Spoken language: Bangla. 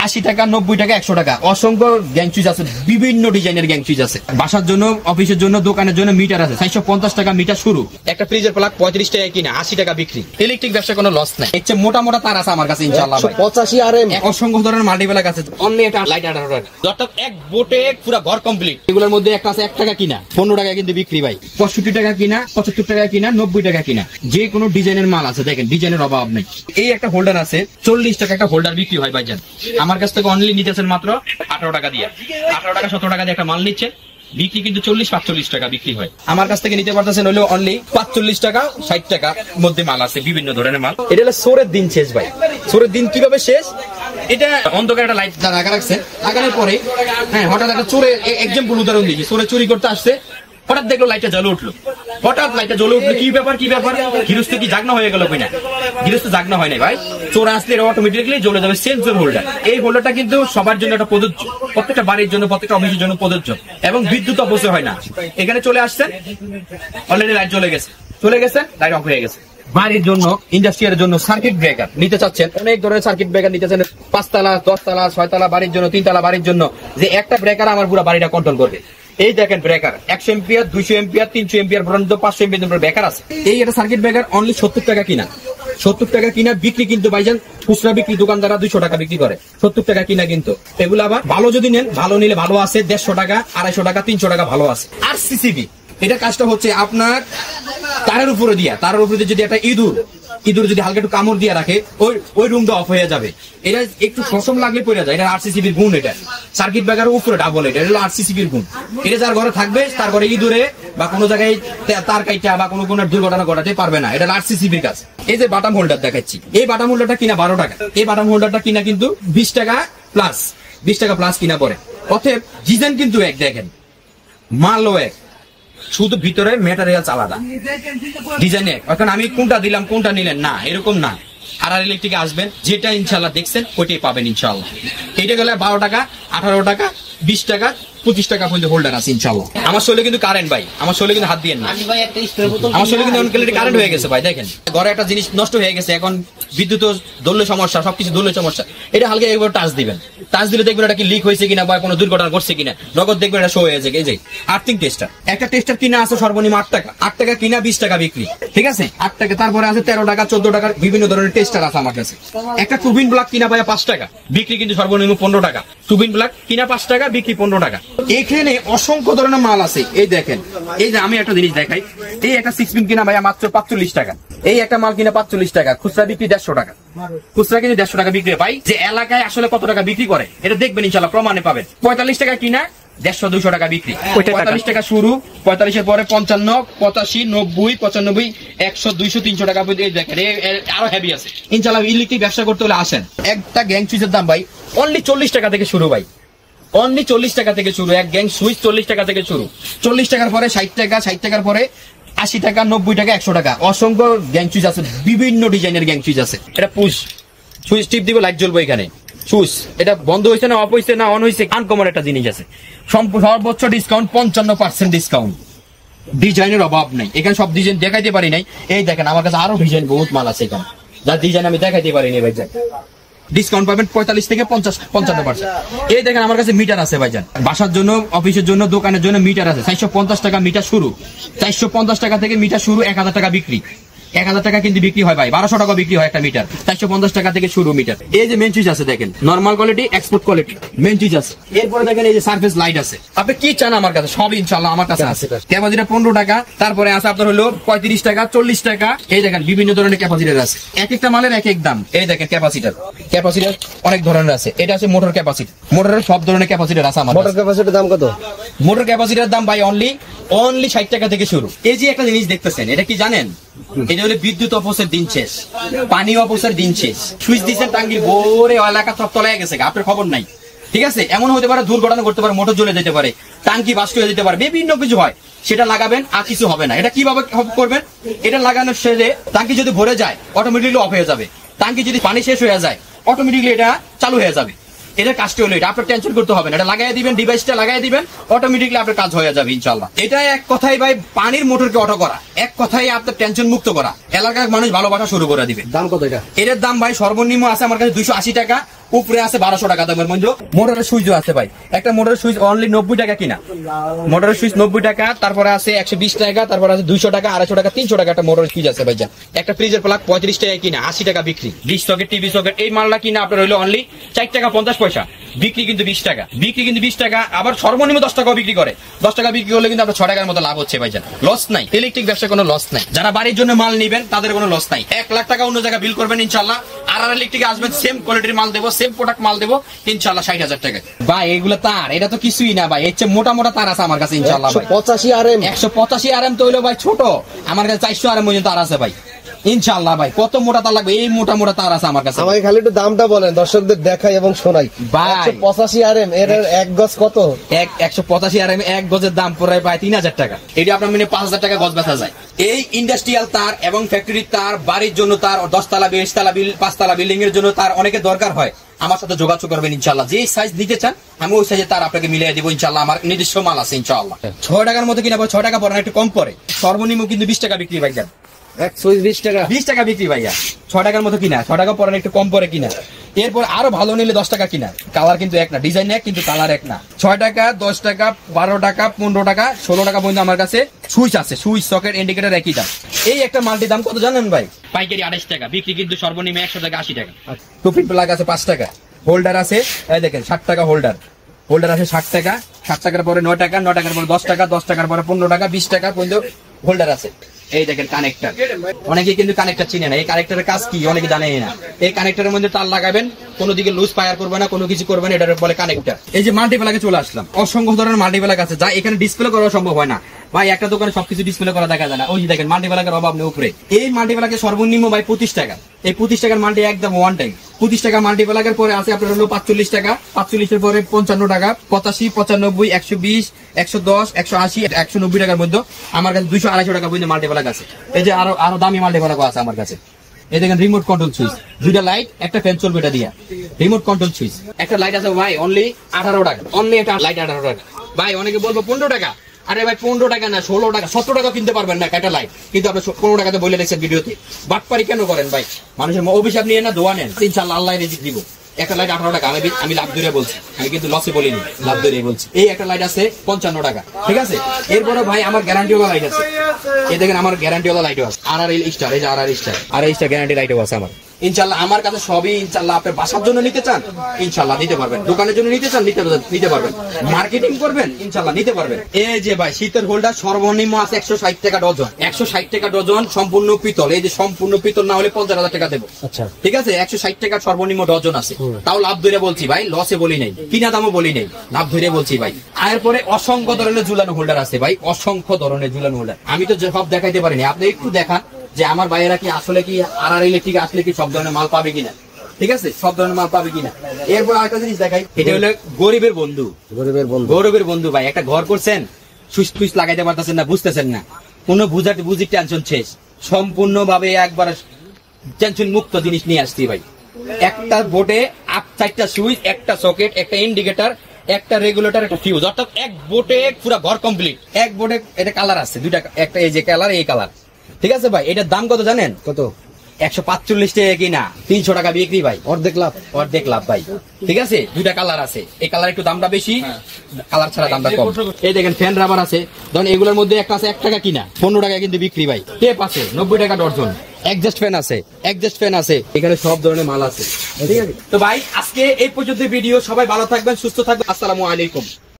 80 টাকা, 90 টাকা, 100 টাকা। অসংখ্য গ্যাং সুইচ আছে, বিভিন্ন ডিজাইনের গ্যাং সুইচ আছে। বাসার জন্য, অফিসের জন্য, দোকানের জন্য মিটার আছে 450 টাকা মিটার শুরু। একটা ফ্রিজের প্লাগ 35 টাকা কিনা, 80 টাকা বিক্রি। ইলেকট্রিক ব্যবসা কোনো লস নাই। এর চেয়ে মোটা মোটা তার আছে আমার কাছে ইনশাআল্লাহ। 85 RM অসংখ্য ধরনের মাল্টিপ্লাগ আছে। অনলি একটা লাইট 18 টাকা, অর্থাৎ এক বোটে পুরো ঘর কমপ্লিট। এগুলোর মধ্যে একটা আছে 1 টাকা কিনা, 15 টাকা কিন্তু বিক্রি ভাই। 65 টাকা কিনা, 75 টাকা কিনা, 90 টাকা কিনা। যে কোনো ডিজাইনের মাল আছে, দেখেন ডিজাইনের অভাব নেই। এই একটা হোল্ডার আছে 40 টাকা একটা হোল্ডার বিক্রি হয় ভাইজান। আমার কাছ থেকে অনলি নিতেছেন মাত্র 18 টাকা দিয়ে। 18 টাকা 17 টাকা দিয়ে একটা মাল নিচ্ছে, বিক্রি কিন্তু 40-45 টাকা বিক্রি হয়। আমার কাছ থেকে নিতে পারতেছেন হলো অনলি 45 টাকা 60 টাকা মধ্যে মাল আছে, বিভিন্ন ধরনের মাল। এটা হলো সোরের দিন শেষ ভাই। সোরের দিন কিভাবে শেষ? এটা অন্ধকার একটা লাইট রাখা রাখছে, লাগানোর পরে হ্যাঁ হঠাৎ একটা চোরে এক্সাম্পল উদাহরণ দিয়েছি, চোরে চুরি করতে আসছে, হঠাৎ দেখলো লাইটটা জ্বলে উঠলো। হঠাৎ লাইটটা জ্বলে উঠলো, কি ব্যাপার কি ব্যাপার? গৃহস্থ কি জাগনা হয়ে গেল কিনা? গৃহস্থ জাগনা হয় নাই ভাই। চোর আসলে অটোমেটিক্যালি জ্বলে যাবে সেন্সর হোল্ডার। এই হোল্ডারটা কিন্তু সবার জন্য একটা প্রযোজ্য, প্রত্যেকটা বাড়ির জন্য, প্রত্যেকটা অফিসের জন্য প্রযোজ্য, এবং বিদ্যুৎ অপচয় হয় না। এখানে চলে আসছেন, অলরেডি লাইট চলে গেছে, লাইট অফ হয়ে গেছে। বাড়ির জন্য, ইন্ডাস্ট্রিয়াল জন্য সার্কিট ব্রেকার নিতে চাচ্ছেন, অনেক ধরনের সার্কিট ব্রেকার নিতে চাচ্ছেন, 5 তলা, 10 তলা, 6 তলা বাড়ির জন্য, 3 তলা বাড়ির জন্য, যে একটা ব্রেকার আমার পুরো বাড়িটা কন্ট্রোল করবে। এই দেখেন ব্রেকার 100 এম্পিয়ার, 200 এম্পিয়ার, 300 এম্পিয়ার পর্যন্ত, 500 এম্পিয়ার ব্রেকার আছে। এই একটা সার্কিট ব্রেকার অনলি 70 টাকা কিনা। 70 টাকা কিনা বিক্রি, কিন্তু ভাইজান খুচরা বিক্রি দোকানদাররা 200 টাকা বিক্রি করে। 70 টাকা কিনা কিন্তু। এগুলো আবার ভালো যদি নেন, ভালো নিলে ভালো আছে 150 টাকা, 250 টাকা, 300 টাকা ভালো আছে। আর সিসিবি এটা কাজটা হচ্ছে আপনার তারের উপরে দিয়া, তারের উপরে যদি একটা ইঁদুর যদি হালকা একটু কামড় দিয়ে রাখে, ওই রুমটা অফ হয়ে যাবে। এটা একটু পশম লাগলে পড়ে যায়। এটা আরসিসিবির গুণ। এটা সার্কিট ব্রেকারের উপরে ডাবল, এটা হলো আরসিসিবির গুণ। এটা যার ঘরে থাকবে, তার ঘরে ইঁদুরে বা কোনো জায়গায় তার কাইটা বা কোনো দুর্ঘটনা ঘটাতে পারবে না। এটা আরসিসিবির কাজ। এই যে বাটাম হোল্ডার দেখাচ্ছি, এই বাটাম হোল্ডারটা কিনা 12 টাকা। এই বাটাম হোল্ডারটা কিনা কিন্তু 20 টাকা প্লাস, 20 টাকা প্লাস কিনা পড়ে। অতএব ডিজাইন কিন্তু এক, দেখেন মালও এক, শুধু ভিতরে ম্যাটেরিয়ালস আলাদা, ডিজাইন এক। এখন আমি কোনটা দিলাম কোনটা নিলেন না, এরকম না। আর ইলেকট্রিকে আসবেন, যেটা ইনশাল্লাহ দেখছেন ওইটাই পাবেন ইনশাল্লাহ। এটা গেলে 12 টাকা, 18 টাকা, 20 টাকা, 25 টাকা পর্যন্ত হোল্ডার আছে ইনশাল্লাহ। আমার শরীরে কিন্তু কারেন্ট ভাই, আমার শরীরে কিন্তু হাত দিয়ে না, আমার শরীরে কিন্তু অনেক কারেন্ট হয়ে গেছে ভাই। দেখেন ঘরে একটা জিনিস নষ্ট হয়ে গেছে, এখন বিদ্যুৎ দলীয় সমস্যা, সবকিছু দলীয় সমস্যা। এটা হালকা একবার টাচ দিবেন, টাচ দিলে দেখবেন এটা কি লিক হয়েছে কিনা বা কোনো দুর্ঘটনা ঘটছে কিনা, নগদ দেখবেন এটা শো হয়ে যায়। এই যে আর্থিং টেস্টার, একটা টেস্টার কিনা আছে সর্বনিম্ন 8 টাকা, 8 টাকা কিনা, 20 টাকা বিক্রি, ঠিক আছে 8 টাকা। তারপরে আছে 13 টাকা, 14 টাকার বিভিন্ন ধরনের টেস্টার আছে আমার কাছে। একটা টুবিন ব্লক কিনা ভাই 5 টাকা, বিক্রি কিন্তু সর্বনিম্ন 15 টাকা। টুবিন ব্লক কিনা 5 টাকা, বিক্রি 15 টাকা। এখানে অসংখ্য ধরনের মাল আছে। এই দেখেন, এই যে আমি একটা জিনিস দেখাই, এই একটা 6 পিন কিনা ভাইয়া মাত্র 45 টাকা। এই একটা মাল কিনা 45 টাকা, খুচরা বিক্রি 150 টাকা। খুচরা কিন্তু 150 টাকা বিক্রি পাই। যে এলাকায় আসলে কত টাকা বিক্রি করে এটা দেখবেন ইনশাল্লাহ, প্রমাণে পাবেন। 45 টাকা কিনা, 150-200 টাকা বিক্রি। 45 টাকা শুরু, 45 এর পরে 55, 85, 90, 95, 100, 200, 300 টাকা পর্যন্ত। দেখেন আরো হেভি আছে ইনশাল্লাহ। ইলেকট্রিক ব্যবসা করতে হলে আসেন। একটা গ্যাং সুইচের দাম ভাই অনলি 40 টাকা থেকে শুরু ভাই, অনলি 40 টাকা থেকে শুরু। এক গ্যাং সুইচ 40 টাকা থেকে শুরু। 40 টাকার পরে 60 টাকা, 60 টাকার পরে 80 টাকা, 90 টাকা, 100 টাকা। অসংখ্য গ্যাং সুইচ আছে, বিভিন্ন ডিজাইনের গ্যাং সুইচ আছে। এটা পুশ সুইচ, টিপ দিব লাইট জ্বলবে। এখানে সুইচ এটা বন্ধ হয়েছে না, অফ হয়েছে না, অন হয়েছে, আনকমন একটা জিনিস আছে। সর্বোচ্চ ডিসকাউন্ট 55% ডিসকাউন্ট। ডিজাইনের অভাব নেই এখানে, সব ডিজাইন দেখাইতে পারি নাই। এই দেখেন আমার কাছে আরো ডিজাইন বহুত মাল আছে এখানে, যার ডিজাইন আমি দেখাইতে পারিনি ভাই। ডিসকাউন্ট পাবেন 45 থেকে 55%। এই দেখেন আমার কাছে মিটার আছে ভাইজান, বাসার জন্য, অফিসের জন্য, দোকানের জন্য মিটার আছে। 450 টাকা মিটার শুরু, 450 টাকা থেকে মিটার শুরু, 1000 টাকা বিক্রি। 1000 টাকা কিন্তু বিক্রি হয় ভাই, 1200 টাকা বিক্রি হয় একটা মিটার। 450 টাকা থেকে শুরু মিটার। এই যে মেন সুইচ আছে দেখেন, normal quality, export quality main switch আছে। এরপরে দেখেন এই যে সারফেস লাইট আছে। আপনি কি চান আমার কাছে সব ইনশাআল্লাহ আমার কাছে আছে। ক্যাপাসিটর 15 টাকা, তারপরে আছে আপনার হলো 35 টাকা, 40 টাকা। এই দেখেন বিভিন্ন ধরনের ক্যাপাসিটর আছে, এক একটা মালের এক এক দাম। এই দেখেন ক্যাপাসিটর অনেক ধরনের আছে। এটা আছে মোটর ক্যাপাসিটর, মোটরের সব ধরনের ক্যাপাসিটর আছে আমার। মোটর ক্যাপাসিটর দাম কত? মোটর ক্যাপাসিটর দাম ভাই অনলি 60 টাকা থেকে শুরু। এই যে একটা জিনিস দেখতেছেন, এটা কি জানেন? এটা হলো বিদ্যুৎ অপচয়ের দিন শেষ, পানি অপচয়ের দিন শেষ। সুইচ দিচ্ছেন টাঙ্গি ভোরে এলাকা সব তলায় গেছে, আপনার খবর নাই, ঠিক আছে? এমন হতে পারে, দুর্ঘটনা করতে পারে, মোটর জ্বলে যেতে পারে, টাঙ্কি বাস্ট হয়ে যেতে পারে, বিভিন্ন কিছু হয়। সেটা লাগাবেন, আর কিছু হবে না। এটা কিভাবে করবেন? এটা লাগানোর শেষে টাঙ্কি যদি ভরে যায় অটোমেটিকলি অফ হয়ে যাবে। টাঙ্কি যদি পানি শেষ হয়ে যায় অটোমেটিকলি এটা চালু হয়ে যাবে। এটা কাজটা হলো এটা, আপনার টেনশন করতে হবে না। এটা লাগাই দিবেন, ডিভাইসটা লাগাই দিবেন, অটোমেটিকলি আপনার কাজ হয়ে যাবে ইনশাআল্লাহ। এটা এক কথাই ভাই পানির মোটরকে অটো করা, এক কথাই আপনার টেনশন মুক্ত করা। এলাকার মানুষ ভালোবাসা শুরু করে দিবে। দাম কত এটা? এটার দাম ভাই সর্বনিম্ন আছে আমার কাছে 280 টাকা, উপরে আছে 1200 টাকা দামের মধ্যে। মোটরের সুইচও আছে ভাই, একটা মোটরের সুইচ অনলি 90 টাকা কিনা, মোটরের সুইচ 90 টাকা। তারপরে আছে 120 টাকা, তারপরে আছে 200 টাকা, 250 টাকা, 300 টাকা একটা মোটরের সুইচ আছে ভাইজান। একটা ফ্রিজের প্লাগ 35 টাকা কিনা, 80 টাকা বিক্রি। ডিশ সকেট, টিভি সকেট, এই মালটা কিনা আপনার হইলো অনলি 4 টাকা 50 পয়সা, বিক্রি কিন্তু 20 টাকা, বিক্রি কিন্তু 20 টাকা। আবার সর্বনিম্ন 10 টাকা বিক্রি করে, 10 টাকা বিক্রি করলে কিন্তু আপনার 6 টাকার মতো লাভ হচ্ছে ভাইজান। লস নাই, ইলেকট্রিক ব্যবসা কোনো লস নাই। যারা বাড়ির জন্য মাল নিবেন তাদের কোনো লস নাই। 1 লাখ টাকা অন্য জায়গায় বিল করবেন ইনশাআল্লাহ, আর ইলেকট্রিকে আসবেন সেম কোয়ালিটির মাল দেবো, সেম প্রোডাক্ট মাল দেবো ইনশাআল্লাহ 60,000 টাকা। ভাই এগুলো তার, এটা তো কিছুই না ভাই, এর চেয়ে মোটা মোটা তার আছে আমার কাছে ইনশাআল্লাহ। 185 RM, 185 RM তো হইলো ভাই ছোট, আমার কাছে 400 RM পর্যন্ত তার আছে ভাই ইনশাআল্লাহ। ভাই কত মোটা তার লাগবে, এই মোটা মোটা তার আছে আমার কাছে। আমাকে খালি একটু দামটা বলেন, দর্শকদের দেখাই এবং শোনাই। 185 RM এর এক গজ কত? 185 RM এক গজের দাম পড়ে প্রায় 3000 টাকা। এটা আপনার মিনিমাম 5000 টাকা গজ বেচা যায়। এই ইন্ডাস্ট্রিয়াল তার এবং ফ্যাক্টরির তার, বাড়ির জন্য তার, 10 তলা 20 তলা 5 তলা বিল্ডিং এর জন্য তার অনেকের দরকার হয়, আমার সাথে যোগাযোগ করবেন ইনশাআল্লাহ। যে সাইজ নিতে চান আমি ওই সাইজে তার আপনাকে মিলিয়ে দিব ইনশাআল্লাহ। আমার নিজস্ব মাল আছে ইনশাআল্লাহ। 6 টাকার মতো কিনা 6 টাকা পরে একটু কম পরে, সর্বনিম্ন কিন্তু 20 টাকা বিক্রি ভাই। এক সুইচ 20 টাকা, 20 টাকা বিক্রি ভাইয়া। 6 টাকার মতো কিনা, 6 টাকা পরে একটু কম পরে কিনা। এরপর আরো ভালো নিলে 10 টাকা কিনা। কালার কিন্তু এক না, ডিজাইন এক কিন্তু কালার এক না। 6 টাকা, 10 টাকা, 12 টাকা, 15 টাকা, 16 টাকা পর্যন্ত আমার কাছে সুইচ আছে। সুইচ, সকেট, ইন্ডিকেটর একই দাম। এই একটা মাল্টি দাম কত জানেন ভাই? পাইকারি 28 টাকা, বিক্রি কিন্তু সর্বনিম্ন 100 টাকা 80 টাকা। টুপি প্লাগ আছে 5 টাকা, হোল্ডার আছে এই দেখেন 60 টাকা হোল্ডার, হোল্ডার আছে 60 টাকা, 60 টাকার পরে 9 টাকা, 9 টাকার পরে 10 টাকা, 10 টাকার পরে 15 টাকা, 20 টাকা পর্যন্ত হোল্ডার আছে। এই দেখেন কানেক্টর, অনেকে কিন্তু কানেক্টর চিনে না। এই কানেক্টরের কাজ কি অনেকে জানে না। এই কানেক্টরের মধ্যে তার লাগাবেন, কোনো দিকে লুজ ফায়ার করবে না, কোনো কিছু করবে না, এটার বলে কানেক্টর। এই যে মাল্টিপ্লাগে চলে আসলাম, অসংখ্য ধরনের মাল্টিপ্লাগ আছে যা এখানে ডিসপ্লে করা সম্ভব হয় না ভাই। একটা দোকানে সবকিছু ডিসপ্লে করা দেখা যায় না। ওই যে দেখেন মাল্টিপ্লাগের অভাব নেই উপরে। এই মাল্টিপ্লাগের সর্বনিম্ন ভাই 25 টাকা। এই 25 টাকার মাল্টি একদম ওয়ান টাইম। 25 টাকা মাল্টিপ্লাগের পরে আছে আপনার হলো 45 টাকা, 45 এর পরে 55 টাকা, 85, 95, 120, 110, 180, 190 টাকার মধ্যে আমার কাছে 200, 250 টাকা পর্যন্ত মাল্টিপ্লাগ আছে। এই যে আরো দামি মাল্টিপ্লাগ আছে আমার কাছে। এই দেখেন রিমোট কন্ট্রোল সুইচ, 2টা লাইট, একটা ফ্যান চলবে এটা দিয়া। রিমোট কন্ট্রোল সুইচ, একটা লাইট আছে ভাই অনলি 18 টাকা, অনলি একটা লাইট 18 টাকা ভাই। অনেকে বলবো 15 টাকা, আরে ভাই 15 টাকা না 16 টাকা 17 টাকা কিনতে পারবেন না একটা লাইট, কিন্তু আপনি 15 টাকাতে বলে রেখেছেন ভিডিওতে। বাটপারি কেন করেন ভাই? মানুষের অভিশাপ নিয়ে না দোয়া নেন, ইনশাআল্লাহ আল্লাহ রিজিক দিব। একটা লাইট 18 টাকা, আমি লাভ ধরে বলছি, আমি কিন্তু লসে বলিনি, লাভ ধরে বলছি। এই একটা লাইট আছে 55 টাকা, ঠিক আছে। এরপরে ভাই আমার গ্যারান্টিওয়ালা লাইট আছে, এই দেখেন আমার গ্যারান্টিওয়ালা লাইটও আছে। আর স্টার, এই যে আর স্টার গ্যারান্টি লাইটও আছে আমার ইনশাআল্লাহ। আমার কাছে সবই ইনশাআল্লাহ। আপনার বাসার জন্য নিতে চান ইনশাআল্লাহ নিতে পারবেন, দোকানের জন্য নিতে চান নিতে পারবেন, মার্কেটিং করবেন ইনশাআল্লাহ নিতে পারবেন। এই যে ভাই শীতের হোল্ডার সর্বনিম্ন আছে 160 টাকা ডজন, 160 টাকা ডজন, সম্পূর্ণ পিতল। এই যে সম্পূর্ণ পিতল না হলে 50,000 টাকা দেবো, আচ্ছা ঠিক আছে। 160 টাকা সর্বনিম্ন ডজন আছে, তাও লাভ ধরে বলছি ভাই, লসে বলি নাই, কিনা দামও বলি নাই, লাভ ধরে বলছি ভাই। এরপরে অসংখ্য ধরনের ঝুলানো হোল্ডার আছে ভাই, অসংখ্য ধরনের ঝুলানো হোল্ডার। আমি তো সব দেখাইতে পারিনি, আপনি একটু দেখান যে আমার ভাইয়েরা কি আসলে কি আর ইলেকট্রিক আসলে কি সব ধরনের মাল পাবে কিনা, ঠিক আছে, সব ধরনের মাল পাবে কিনা। এরপর আরেকটা জিনিস দেখাই, এটা হলো গরিবের বন্ধু, গরিবের বন্ধু ভাই। একটা ঘর করছেন, সুইচ টুইচ লাগাইতে পারতেছেন না, বুঝতেছেন না, কোনো বুঝির টেনশন শেষ, সম্পূর্ণ ভাবে একবার টেনশন মুক্ত জিনিস নিয়ে আসছি ভাই। একটা বোর্ডে 4টা সুইচ, একটা সকেট, একটা ইন্ডিকেটর, একটা রেগুলেটর, একটা ফিউজ, অর্থাৎ এক বোর্ডে পুরো ঘর কমপ্লিট। এক বোর্ডে এটা কালার আছে 2টা, একটা এই যে কালার, এই কালার, ঠিক আছে ভাই। এটার দাম কত জানেন? কত? 145 টাকা কিনা, 300 টাকা বিক্রি ভাই, অর্ধেক লাভ ভাই, ঠিক আছে। 2টা কালার আছে, এই কালার একটু দামটা বেশি, কালার ছাড়া দামটা কম। এই দেখেন ফ্যান রাবার আছে, ধরুন এগুলোর মধ্যে একটা আছে 1 টাকা কিনা, 15 টাকা কিন্তু বিক্রি ভাই। টেপ আছে 90 টাকা ডজন, এক্সজস্ট ফ্যান আছে, এখানে সব ধরনের মাল আছে, ঠিক আছে। তো ভাই আজকে এই পর্যন্ত ভিডিও, সবাই ভালো থাকবেন, সুস্থ থাকবেন, আসসালামু আলাইকুম।